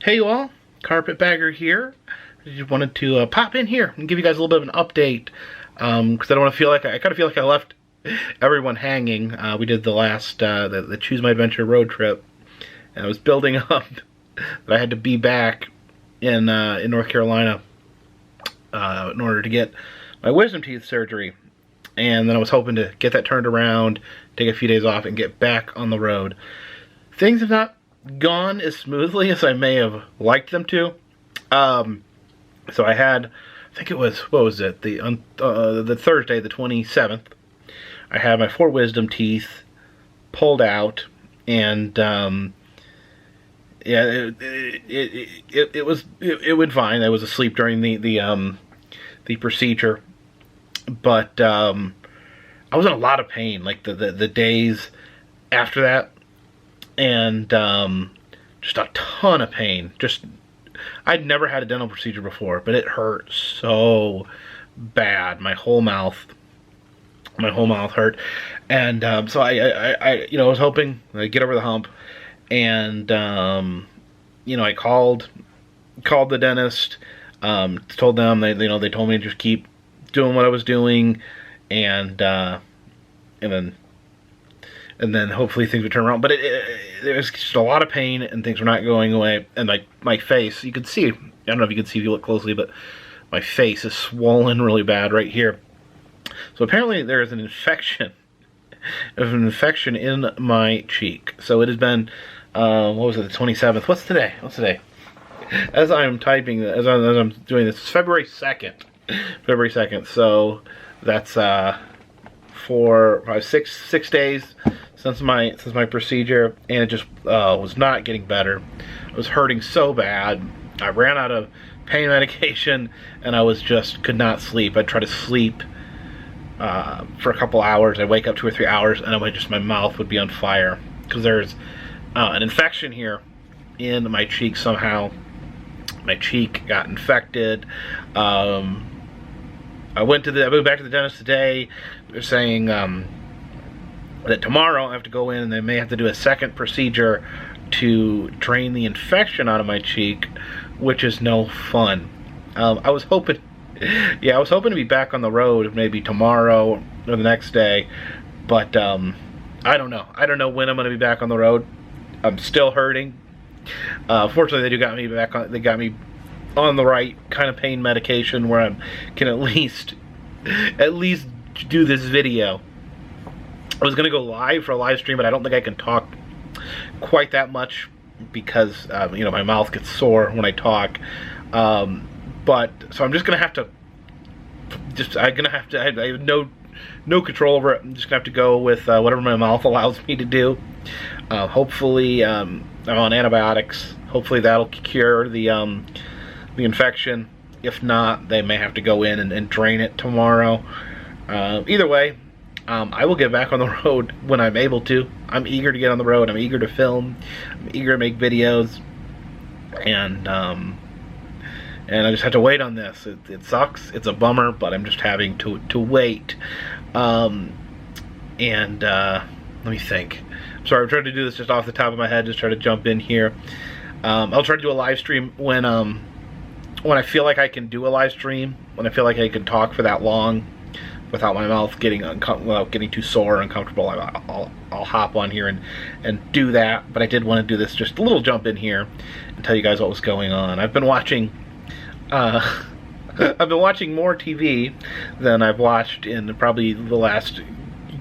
Hey you all, Carpetbagger here. I just wanted to pop in here and give you guys a little bit of an update because I don't want to feel like I kind of feel like I left everyone hanging. We did the last the Choose My Adventure road trip, and I was building up that I had to be back in North Carolina in order to get my wisdom teeth surgery, and then I was hoping to get that turned around, take a few days off, and get back on the road. Things have not gone as smoothly as I may have liked them to. So I had, I think it was, what was it, the Thursday, the 27th, I had my 4 wisdom teeth pulled out, and yeah, it went fine. I was asleep during the procedure, but I was in a lot of pain, like the days after that, and just a ton of pain. I'd never had a dental procedure before, but it hurt so bad. My whole mouth hurt, and so I was hoping I'd get over the hump, and I called the dentist, told them they told me to just keep doing what I was doing, and then hopefully things would turn around. But there was just a lot of pain, and things were not going away. And my face, you could see, I don't know if you can see if you look closely, but my face is swollen really bad right here. So apparently there is an infection. There's an infection in my cheek. So it has been, what was it, the 27th? What's today? As I'm typing, as I'm doing this, it's February 2nd. February 2nd. So that's 6 days since my procedure, and it just was not getting better. It was hurting so bad. I ran out of pain medication, and I could not sleep. I'd try to sleep for a couple hours. I'd wake up 2 or 3 hours, and my mouth would be on fire because there's an infection here in my cheek somehow. My cheek got infected. I went back to the dentist today. They're saying that tomorrow I have to go in, and they may have to do a second procedure to drain the infection out of my cheek, which is no fun. I was hoping to be back on the road maybe tomorrow or the next day, but I don't know. I don't know when I'm going to be back on the road. I'm still hurting. Fortunately, they got me on the right kind of pain medication where I can at least do this video. I was gonna go live for a live stream, but I don't think I can talk quite that much because my mouth gets sore when I talk. But so I'm just gonna have to. I have no control over it. I'm just gonna have to go with whatever my mouth allows me to do. Hopefully, I'm on antibiotics. Hopefully that'll cure the infection. If not, they may have to go in and drain it tomorrow. Either way, I will get back on the road when I'm able to. I'm eager to get on the road. I'm eager to film. I'm eager to make videos. And I just have to wait on this. It sucks. It's a bummer, but I'm just having to wait. Let me think. I'm sorry, I'm trying to do this just off the top of my head. Just try to jump in here. I'll try to do a live stream when I feel like I can do a live stream. When I feel like I can talk for that long without my mouth without getting too sore or uncomfortable, I'll hop on here and do that. But I did want to do this, just a little jump in here and tell you guys what was going on. I've been watching more TV than I've watched in probably the last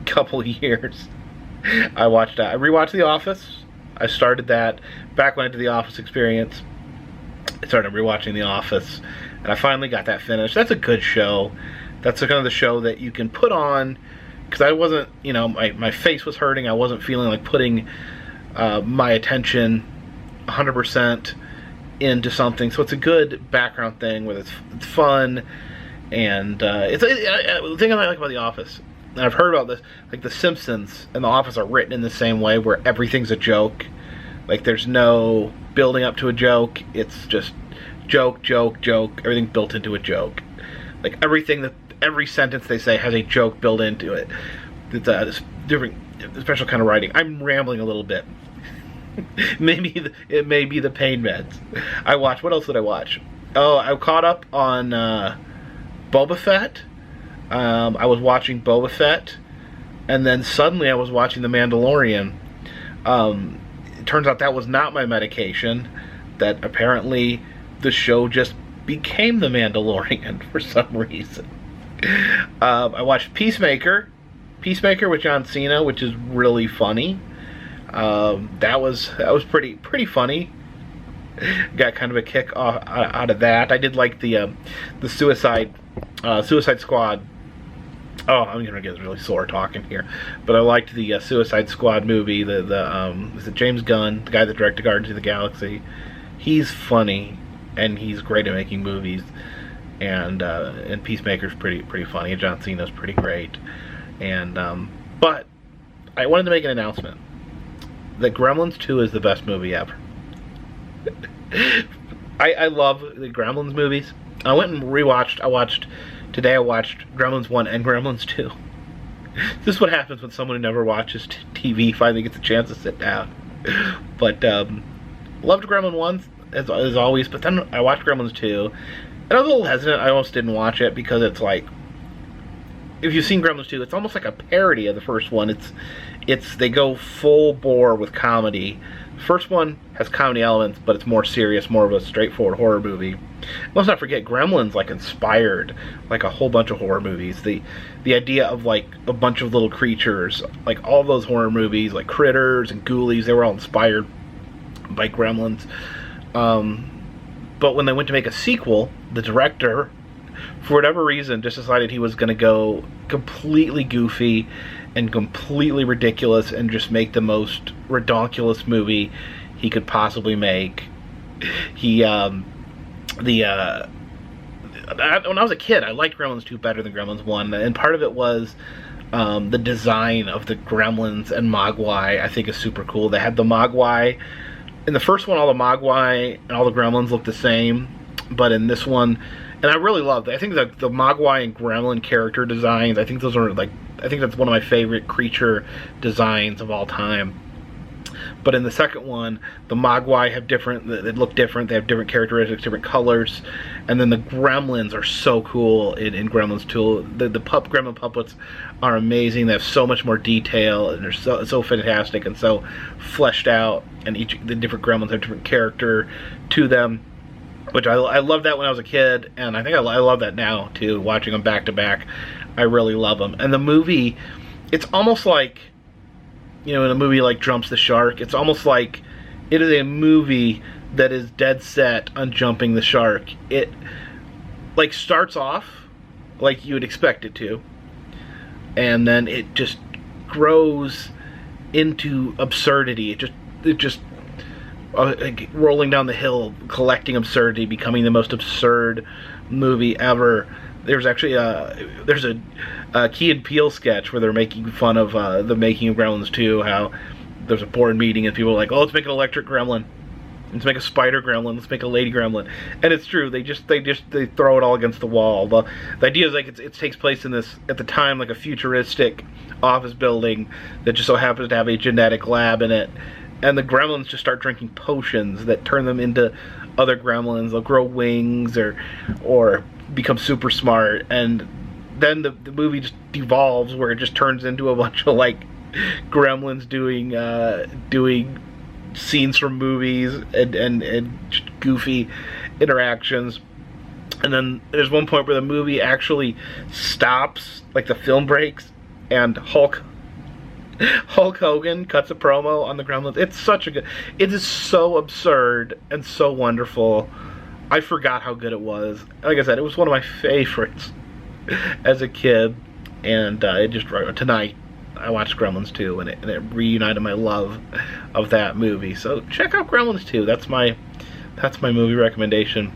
couple of years. I rewatched The Office. I started that back when I did the Office experience. I started rewatching The Office, and I finally got that finished. That's a good show. That's the kind of the show that you can put on, because I wasn't, my face was hurting. I wasn't feeling like putting my attention 100% into something. So it's a good background thing where it's fun, and the thing I like about The Office, and I've heard about this, like The Simpsons and The Office are written in the same way, where everything's a joke. Like there's no building up to a joke. It's just joke, joke, joke. Everything built into a joke. Like every sentence they say has a joke built into it. It's a different, special kind of writing. I'm rambling a little bit. Maybe it may be the pain meds. I watched. What else did I watch? Oh, I caught up on Boba Fett. I was watching Boba Fett, and then suddenly I was watching The Mandalorian. It turns out that was not my medication. That apparently the show just became The Mandalorian for some reason. I watched Peacemaker with John Cena, which is really funny. That was pretty funny. Got kind of a kick out of that. I did like the Suicide Squad. Oh, I'm gonna get really sore talking here, but I liked the Suicide Squad movie. Is it James Gunn, the guy that directed Guardians of the Galaxy? He's funny, and he's great at making movies. And Peacemaker's pretty funny. And John Cena's pretty great. And but I wanted to make an announcement that Gremlins 2 is the best movie ever. I love the Gremlins movies. I went and rewatched. Today I watched Gremlins 1 and Gremlins 2. This is what happens when someone who never watches TV finally gets a chance to sit down. But loved Gremlin 1 as always. But then I watched Gremlins 2. And I was a little hesitant. I almost didn't watch it because it's like, if you've seen Gremlins 2, it's almost like a parody of the first one. They go full bore with comedy. The first one has comedy elements, but it's more serious, more of a straightforward horror movie. Let's not forget, Gremlins like inspired like a whole bunch of horror movies. The idea of like a bunch of little creatures, like all those horror movies, like Critters and Ghoulies, they were all inspired by Gremlins. But when they went to make a sequel, the director, for whatever reason, just decided he was going to go completely goofy and completely ridiculous and just make the most redonkulous movie he could possibly make. When I was a kid, I liked Gremlins 2 better than Gremlins 1, and part of it was the design of the Gremlins and Mogwai. I think is super cool. They had the Mogwai. In the first one, all the Mogwai and all the Gremlins look the same, but in this one, and I really loved it. I think the Mogwai and Gremlin character designs, I think that's one of my favorite creature designs of all time. But in the second one, the Mogwai they look different, they have different characteristics, different colors, and then the Gremlins are so cool in Gremlins 2. The Gremlin puppets are amazing. They have so much more detail, and they're so fantastic and so fleshed out, and the different Gremlins have different character to them, which I loved that when I was a kid, and I think I love that now too, watching them back to back. I really love them. And the movie, it's almost like, in a movie like Jumps the Shark, it's almost like it is a movie that is dead set on jumping the shark. It like starts off like you would expect it to, and then it just grows into absurdity. It just like rolling down the hill, collecting absurdity, becoming the most absurd movie ever. There's actually there's a Key and Peele sketch where they're making fun of the making of Gremlins 2. How there's a board meeting and people are like, "Oh, let's make an electric gremlin. Let's make a spider gremlin. Let's make a lady gremlin." And it's true. They throw it all against the wall. The idea is like it takes place in this, at the time, like a futuristic office building that just so happens to have a genetic lab in it. And the gremlins just start drinking potions that turn them into other gremlins. They'll grow wings or become super smart, and then the movie just devolves where it just turns into a bunch of like gremlins doing scenes from movies and just goofy interactions. And then there's one point where the movie actually stops, like the film breaks, and Hulk Hogan cuts a promo on the Gremlins. It is so absurd and so wonderful. I forgot how good it was. Like I said, it was one of my favorites as a kid, and tonight I watched Gremlins 2, and it reunited my love of that movie. So check out Gremlins 2. That's my movie recommendation.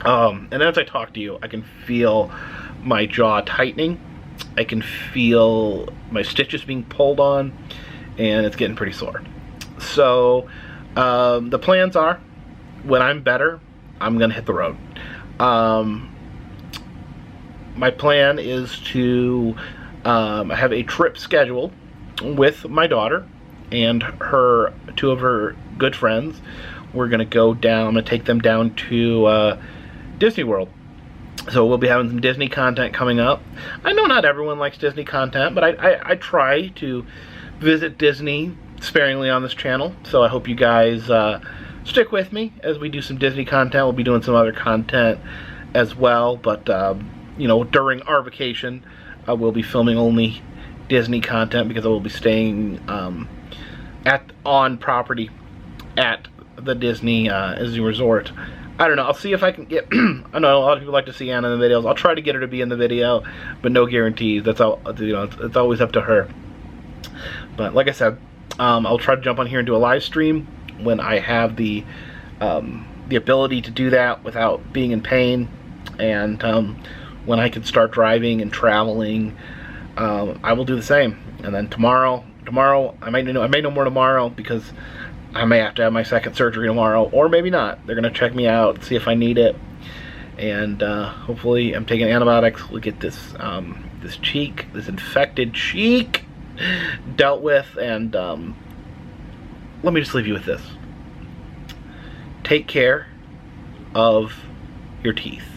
And as I talk to you, I can feel my jaw tightening. I can feel my stitches being pulled on, and it's getting pretty sore. So the plans are, when I'm better, I'm gonna hit the road. My plan is to have a trip scheduled with my daughter and two of her good friends. We're gonna go down. I'm gonna take them down to Disney World. So we'll be having some Disney content coming up. I know not everyone likes Disney content, but I try to visit Disney sparingly on this channel. So I hope you guys stick with me as we do some Disney content. We'll be doing some other content as well, but you know, during our vacation, we'll be filming only Disney content because I will be staying on property at the Disney Resort. I don't know. I'll see if I can get. I know a lot of people like to see Anna in the videos. I'll try to get her to be in the video, but no guarantees. That's all. You know, it's always up to her. But like I said, I'll try to jump on here and do a live stream when I have the ability to do that without being in pain, and when I can start driving and traveling, I will do the same. And then tomorrow I may know more tomorrow because I may have to have my second surgery tomorrow, or maybe not. They're gonna check me out, see if I need it, and hopefully I'm taking antibiotics. We'll get this this infected cheek dealt with. And let me just leave you with this: take care of your teeth.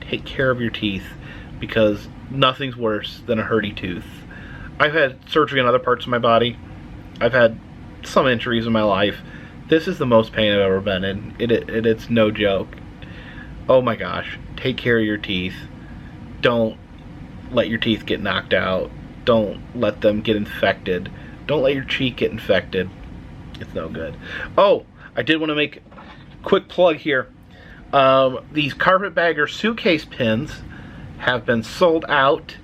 Take care of your teeth, because nothing's worse than a hurty tooth. I've had surgery on other parts of my body. I've had some injuries in my life. This is the most pain I've ever been in. It's no joke. Oh my gosh. Take care of your teeth. Don't let your teeth get knocked out. Don't let them get infected. Don't let your cheek get infected. It's no good. Oh, I did want to make a quick plug here. These Carpetbagger suitcase pins have been sold out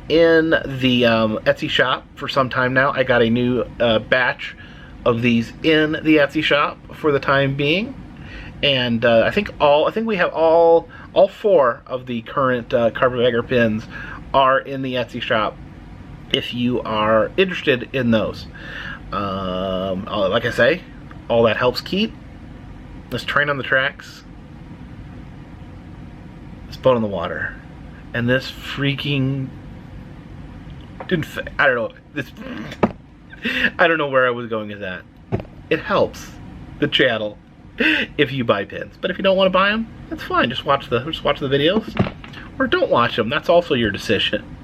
in the Etsy shop for some time now. I got a new batch of these in the Etsy shop for the time being, and I think we have all 4 of the current Carpetbagger pins are in the Etsy shop if you are interested in those. Like I say, all that helps keep this train on the tracks, this boat on the water, and this freaking I don't know, this I don't know where I was going with that. It helps the channel if you buy pins, but if you don't want to buy them, that's fine. Just watch the videos, or don't watch them. That's also your decision.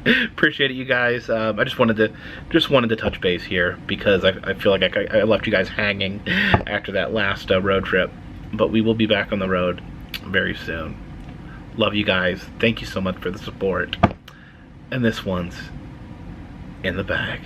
Appreciate it, you guys. I just wanted to touch base here because I feel like I left you guys hanging after that last road trip, but we will be back on the road very soon. Love you guys. Thank you so much for the support. And this one's in the bag.